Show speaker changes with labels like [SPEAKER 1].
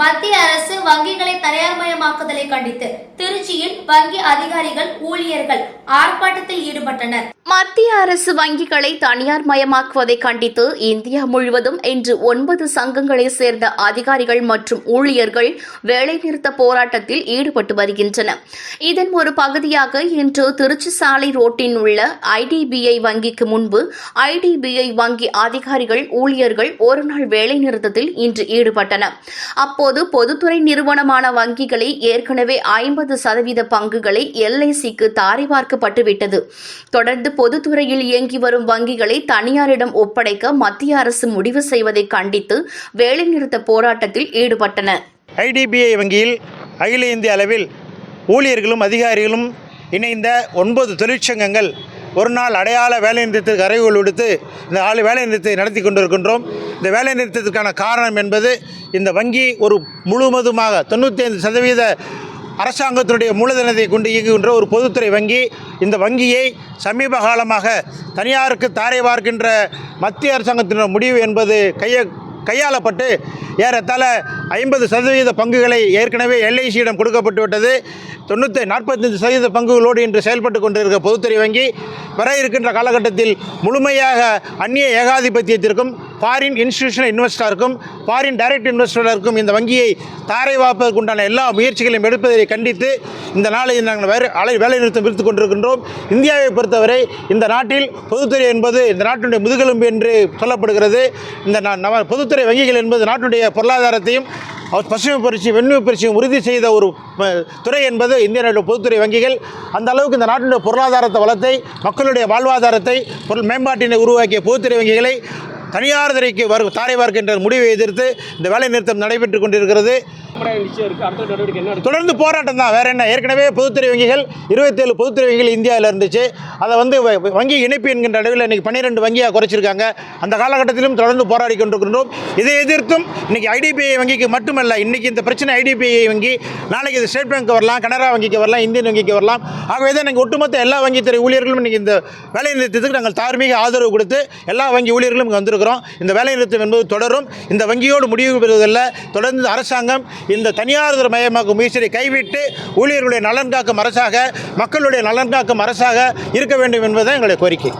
[SPEAKER 1] மத்திய அரசு வங்கிகளை தனியார்மயமாக்குதலை கண்டித்து திருச்சியில் வங்கி அதிகாரிகள் ஊழியர்கள் ஆர்ப்பாட்டத்தில் ஈடுபட்டனர்.
[SPEAKER 2] மத்திய அரசு வங்கிகளை தனியார் மயமாக்குவதை கண்டித்து இந்தியா முழுவதும் இன்று 9 சங்கங்களைச் சேர்ந்த அதிகாரிகள் மற்றும் ஊழியர்கள் வேலைநிறுத்த போராட்டத்தில் ஈடுபட்டு வருகின்றனர். இதன் ஒரு பகுதியாக இன்று திருச்சி சாலை ரோட்டில் உள்ள IDBI வங்கிக்கு முன்பு IDBI வங்கி அதிகாரிகள் ஊழியர்கள் ஒருநாள் வேலைநிறுத்தத்தில் இன்று ஈடுபட்டனர். அப்போது பொதுத்துறை நிறுவனமான வங்கிகளை ஏற்கனவே 50% பங்குகளை LICக்கு தாரை பார்க்கப்பட்டுவிட்டது. தொடர்ந்து பொதுத்துறையில் இயங்கி வரும் வங்கிகளை தனியாரிடம் ஒப்படைக்க மத்திய அரசு முடிவு செய்வதை கண்டித்து வேலைநிறுத்த போராட்டத்தில் ஈடுபட்டனர்.
[SPEAKER 3] IDBI வங்கியில் அகில இந்திய அளவில் ஊழியர்களும் அதிகாரிகளும் இணைந்த 9 தொழிற்சங்கங்கள் ஒரு நாள் அடையாள வேலைநிறுத்தத்திற்கு அறைகோல் விடுத்து இந்த வேலைநிறுத்தத்தை நடத்தி கொண்டிருக்கின்றோம். இந்த வேலைநிறுத்தத்திற்கான காரணம் என்பது இந்த வங்கி ஒரு முழுவதுமாக 95% அரசாங்கத்தினுடைய மூலதனத்தை கொண்டு இயங்குகின்ற ஒரு பொதுத்துறை வங்கி. இந்த வங்கியை சமீப காலமாக தனியாருக்கு தாரை பார்க்கின்ற மத்திய அரசாங்கத்தினுடைய முடிவு என்பது கையாளப்பட்டு ஏறத்தாழ 50% பங்குகளை ஏற்கனவே LICயிடம் கொடுக்கப்பட்டுவிட்டது. 45% பங்குகளோடு இன்று செயல்பட்டு கொண்டிருக்கிற பொதுத்துறை வங்கி வர இருக்கின்ற காலகட்டத்தில் முழுமையாக அந்நிய ஏகாதிபத்தியத்திற்கும் ஃபாரின் இன்ஸ்டிடியூஷனல் இன்வெஸ்டருக்கும் ஃபாரின் டைரக்ட் இன்வெஸ்டருக்கும் இந்த வங்கியை தாரை வார்ப்பதற்குண்டான எல்லா முயற்சிகளையும் எடுப்பதை கண்டித்து இந்த நாளை நாங்கள் வேலைநிறுத்தம் விடுத்துக் கொண்டிருக்கின்றோம். இந்தியாவை பொறுத்தவரை இந்த நாட்டில் பொதுத்துறை என்பது இந்த நாட்டினுடைய முதுகெலும்பு என்று சொல்லப்படுகிறது. இந்த பொதுத்துறை வங்கிகள் என்பது நாட்டினுடைய பொருளாதாரத்தையும் பசுமை புரட்சி வெண்மை புரட்சியும் உறுதி செய்த ஒரு துறை என்பது இந்தியாவுடைய பொதுத்துறை வங்கிகள். அந்த அளவுக்கு இந்த நாட்டினுடைய பொருளாதாரத்தை வளத்தை மக்களுடைய வாழ்வாதாரத்தை பொருள் மேம்பாட்டினை உருவாக்கிய பொதுத்துறை வங்கிகளை தனியார் துறைக்கு தாரை பார்க்கின்ற முடிவை எதிர்த்து இந்த வேலை நிறுத்தம் நடைபெற்றுக் கொண்டிருக்கிறது. தொடர்ந்து போராட்டம் தான், வேற என்ன. ஏற்கனவே பொதுத்துறை வங்கிகள் 27 பொதுத்துறை வங்கிகள் இந்தியாவில் இருந்துச்சு. அதை வங்கி இணைப்பு என்கின்ற அளவில் இன்றைக்கி 12 வங்கியாக குறைச்சிருக்காங்க. அந்த காலகட்டத்திலும் தொடர்ந்து போராடி கொண்டிருக்கின்றோம். இதை எதிர்த்தும் இன்றைக்கி IDBI வங்கிக்கு மட்டுமல்ல, இன்றைக்கி இந்த பிரச்சனை IDBI வங்கி, நாளைக்கு இது ஸ்டேட் பேங்க் வரலாம், கனரா வங்கிக்கு வரலாம், இந்தியன் வங்கிக்கு வரலாம். ஆகவே தான் நாங்கள் ஒட்டுமொத்த எல்லா வங்கித்துறை ஊழியர்களும் இன்றைக்கி இந்த வேலை நிறுத்தத்துக்கு நாங்கள் தார்மீக ஆதரவு கொடுத்து எல்லா வங்கி ஊழியர்களும் இங்கே வந்திருக்கிறோம். இந்த வேலை நிறுத்தம் என்பது தொடரும். இந்த வங்கியோடு முடிவு பெறுவதில்ல. தொடர்ந்து அரசாங்கம் இந்த தனியார் மயமாக்கும் முயற்சியை கைவிட்டு ஊழியர்களுடைய நலன் காக்கும் அரசாக, மக்களுடைய நலன் காக்கும் அரசாக இருக்க வேண்டும் என்பதுதான் எங்களுடைய கோரிக்கை.